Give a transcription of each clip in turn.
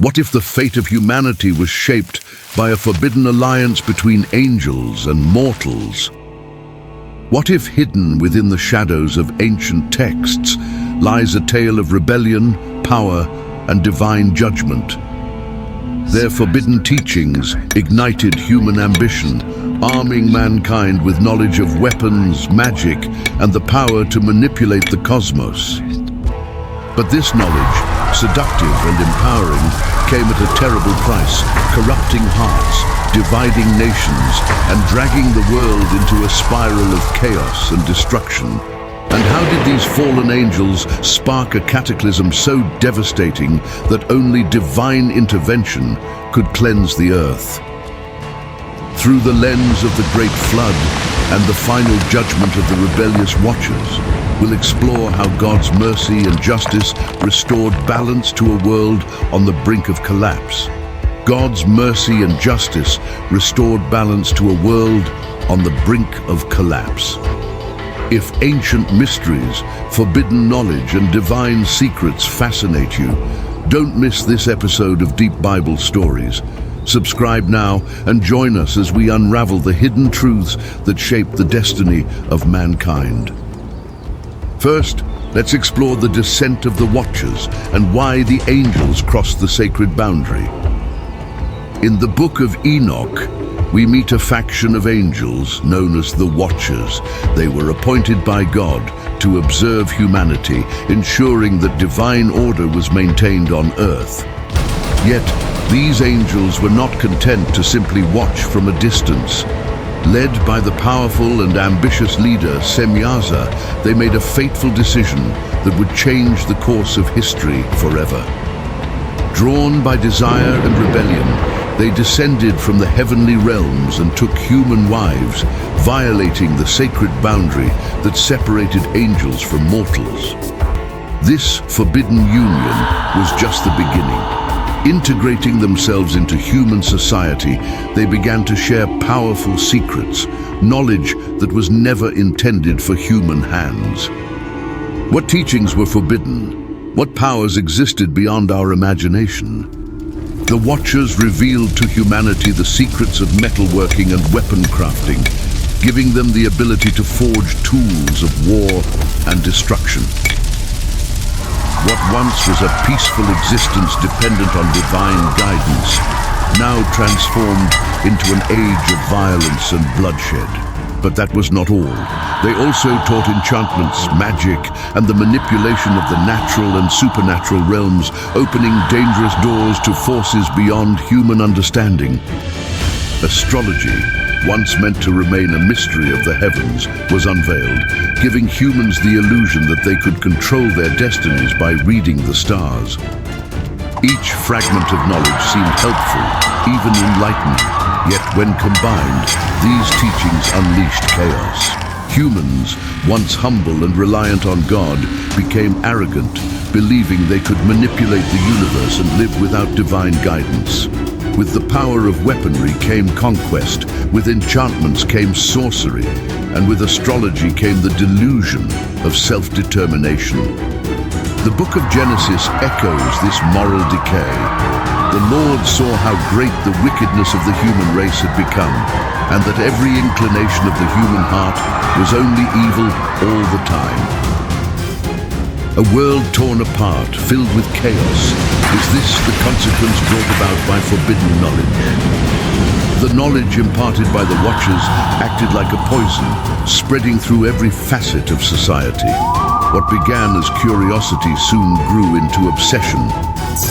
What if the fate of humanity was shaped by a forbidden alliance between angels and mortals? What if hidden within the shadows of ancient texts lies a tale of rebellion, power, and divine judgment? Their forbidden teachings ignited human ambition, arming mankind with knowledge of weapons, magic, and the power to manipulate the cosmos. But this knowledge, seductive and empowering, came at a terrible price, corrupting hearts, dividing nations, and dragging the world into a spiral of chaos and destruction. And how did these fallen angels spark a cataclysm so devastating that only divine intervention could cleanse the earth? Through the lens of the Great Flood and the final judgment of the rebellious Watchers, we'll explore how God's mercy and justice restored balance to a world on the brink of collapse. God's mercy and justice restored balance to a world on the brink of collapse. If ancient mysteries, forbidden knowledge, and divine secrets fascinate you, don't miss this episode of Deep Bible Stories. Subscribe now and join us as we unravel the hidden truths that shape the destiny of mankind. First, let's explore the descent of the Watchers and why the angels crossed the sacred boundary. In the Book of Enoch, we meet a faction of angels known as the Watchers. They were appointed by God to observe humanity, ensuring that divine order was maintained on earth. Yet, these angels were not content to simply watch from a distance. Led by the powerful and ambitious leader Semyaza, they made a fateful decision that would change the course of history forever. Drawn by desire and rebellion, they descended from the heavenly realms and took human wives, violating the sacred boundary that separated angels from mortals. This forbidden union was just the beginning. Integrating themselves into human society, they began to share powerful secrets, knowledge that was never intended for human hands. What teachings were forbidden? What powers existed beyond our imagination? The Watchers revealed to humanity the secrets of metalworking and weapon crafting, giving them the ability to forge tools of war and destruction. What once was a peaceful existence dependent on divine guidance, now transformed into an age of violence and bloodshed. But that was not all. They also taught enchantments, magic, and the manipulation of the natural and supernatural realms, opening dangerous doors to forces beyond human understanding. Astrology, once meant to remain a mystery of the heavens, was unveiled, giving humans the illusion that they could control their destinies by reading the stars. Each fragment of knowledge seemed helpful, even enlightening, yet when combined, these teachings unleashed chaos. Humans, once humble and reliant on God, became arrogant, believing they could manipulate the universe and live without divine guidance. With the power of weaponry came conquest, with enchantments came sorcery, and with astrology came the delusion of self-determination. The Book of Genesis echoes this moral decay. The Lord saw how great the wickedness of the human race had become, and that every inclination of the human heart was only evil all the time. A world torn apart, filled with chaos. Is this the consequence brought about by forbidden knowledge? The knowledge imparted by the Watchers acted like a poison, spreading through every facet of society. What began as curiosity soon grew into obsession.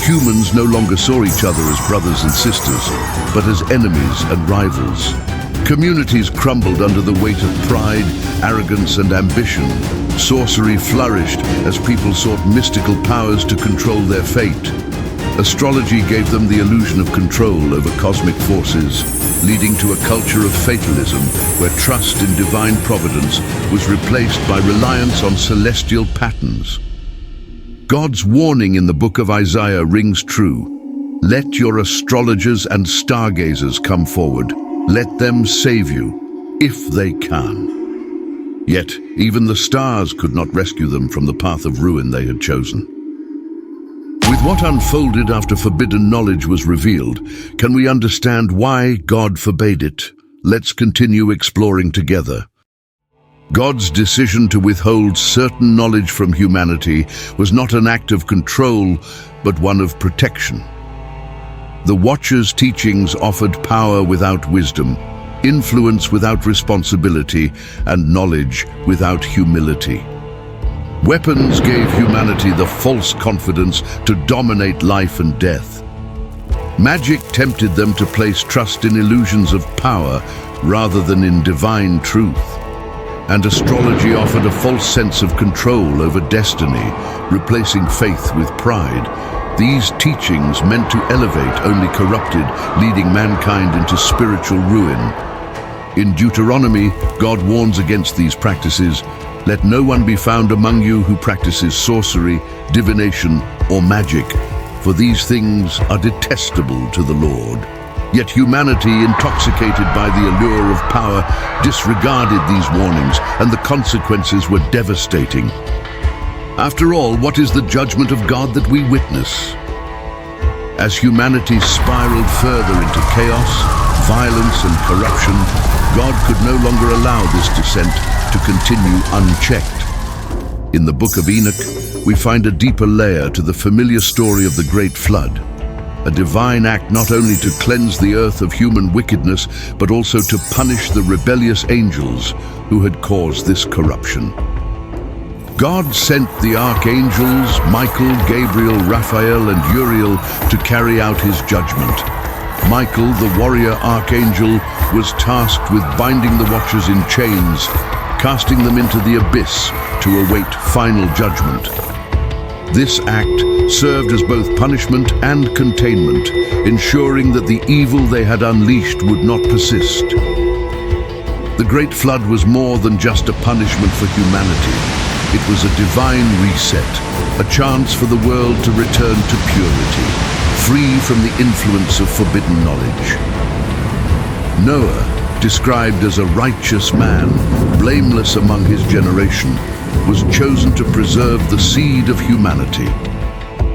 Humans no longer saw each other as brothers and sisters, but as enemies and rivals. Communities crumbled under the weight of pride, arrogance, and ambition. Sorcery flourished as people sought mystical powers to control their fate. Astrology gave them the illusion of control over cosmic forces, leading to a culture of fatalism where trust in divine providence was replaced by reliance on celestial patterns. God's warning in the book of Isaiah rings true. Let your astrologers and stargazers come forward. Let them save you, if they can. Yet, even the stars could not rescue them from the path of ruin they had chosen. With With what unfolded after forbidden knowledge was revealed, can we understand why God forbade it? Let's continue exploring together. God's decision to withhold certain knowledge from humanity was not an act of control, but one of protection. The Watcher's teachings offered power without wisdom, influence without responsibility, and knowledge without humility. Weapons gave humanity the false confidence to dominate life and death. Magic tempted them to place trust in illusions of power rather than in divine truth. And astrology offered a false sense of control over destiny, replacing faith with pride. These teachings meant to elevate only corrupted, leading mankind into spiritual ruin. In Deuteronomy, God warns against these practices. Let no one be found among you who practices sorcery, divination, or magic, for these things are detestable to the Lord. Yet humanity, intoxicated by the allure of power, disregarded these warnings, and the consequences were devastating. After all, what is the judgment of God that we witness? As humanity spiraled further into chaos, violence, and corruption, God could no longer allow this descent to continue unchecked. In the Book of Enoch, we find a deeper layer to the familiar story of the Great Flood, a divine act not only to cleanse the earth of human wickedness, but also to punish the rebellious angels who had caused this corruption. God sent the archangels, Michael, Gabriel, Raphael, and Uriel, to carry out his judgment. Michael, the warrior archangel, was tasked with binding the Watchers in chains, casting them into the abyss to await final judgment. This act served as both punishment and containment, ensuring that the evil they had unleashed would not persist. The Great Flood was more than just a punishment for humanity. It was a divine reset, a chance for the world to return to purity, free from the influence of forbidden knowledge. Noah, described as a righteous man, blameless among his generation, was chosen to preserve the seed of humanity.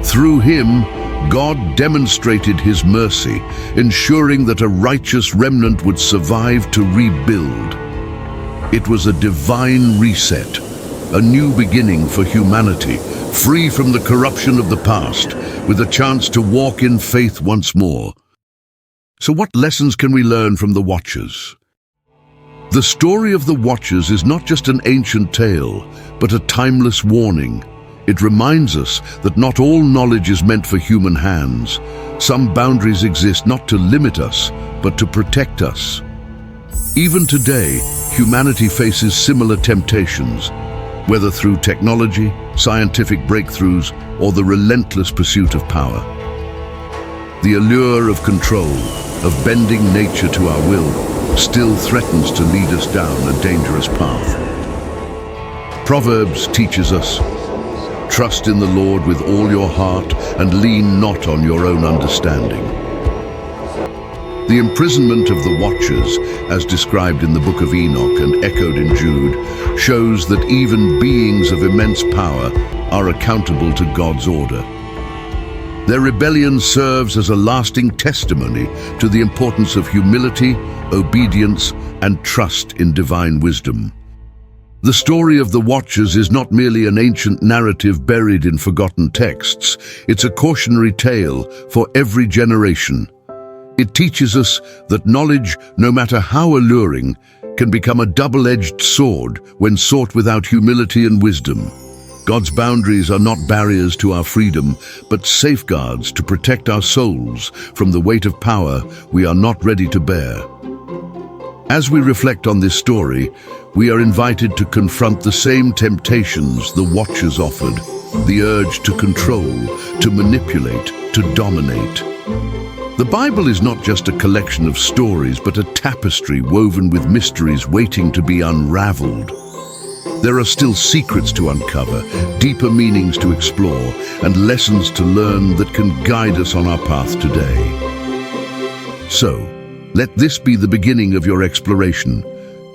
Through him, God demonstrated his mercy, ensuring that a righteous remnant would survive to rebuild. It was a divine reset, a new beginning for humanity, free from the corruption of the past, with a chance to walk in faith once more. So what lessons can we learn from the Watchers? The story of the Watchers is not just an ancient tale, but a timeless warning. It reminds us that not all knowledge is meant for human hands. Some boundaries exist not to limit us, but to protect us. Even today, humanity faces similar temptations, whether through technology, scientific breakthroughs, or the relentless pursuit of power. The allure of control, of bending nature to our will, still threatens to lead us down a dangerous path. Proverbs teaches us, "Trust in the Lord with all your heart and lean not on your own understanding." The imprisonment of the Watchers, as described in the Book of Enoch and echoed in Jude, shows that even beings of immense power are accountable to God's order. Their rebellion serves as a lasting testimony to the importance of humility, obedience, and trust in divine wisdom. The story of the Watchers is not merely an ancient narrative buried in forgotten texts. It's a cautionary tale for every generation. It teaches us that knowledge, no matter how alluring, can become a double-edged sword when sought without humility and wisdom. God's boundaries are not barriers to our freedom, but safeguards to protect our souls from the weight of power we are not ready to bear. As we reflect on this story, we are invited to confront the same temptations the Watchers offered, the urge to control, to manipulate, to dominate. The Bible is not just a collection of stories, but a tapestry woven with mysteries waiting to be unraveled. There are still secrets to uncover, deeper meanings to explore, and lessons to learn that can guide us on our path today. So, let this be the beginning of your exploration.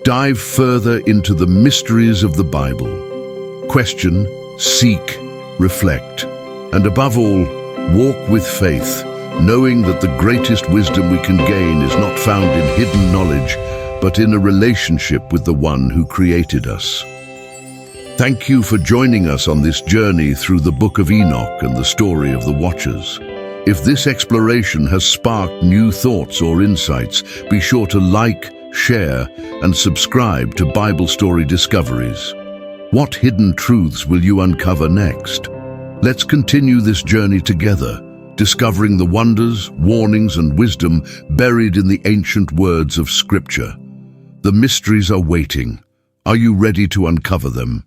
Dive further into the mysteries of the Bible. Question, seek, reflect, and above all, Walk with faith, knowing that the greatest wisdom we can gain is not found in hidden knowledge, but in a relationship with the one who created us. Thank you for joining us on this journey through the Book of Enoch and the story of the Watchers. If this exploration has sparked new thoughts or insights, be sure to like, share, and subscribe to Bible Story Discoveries. What hidden truths will you uncover next? Let's continue this journey together, discovering the wonders, warnings, and wisdom buried in the ancient words of Scripture. The mysteries are waiting. Are you ready to uncover them?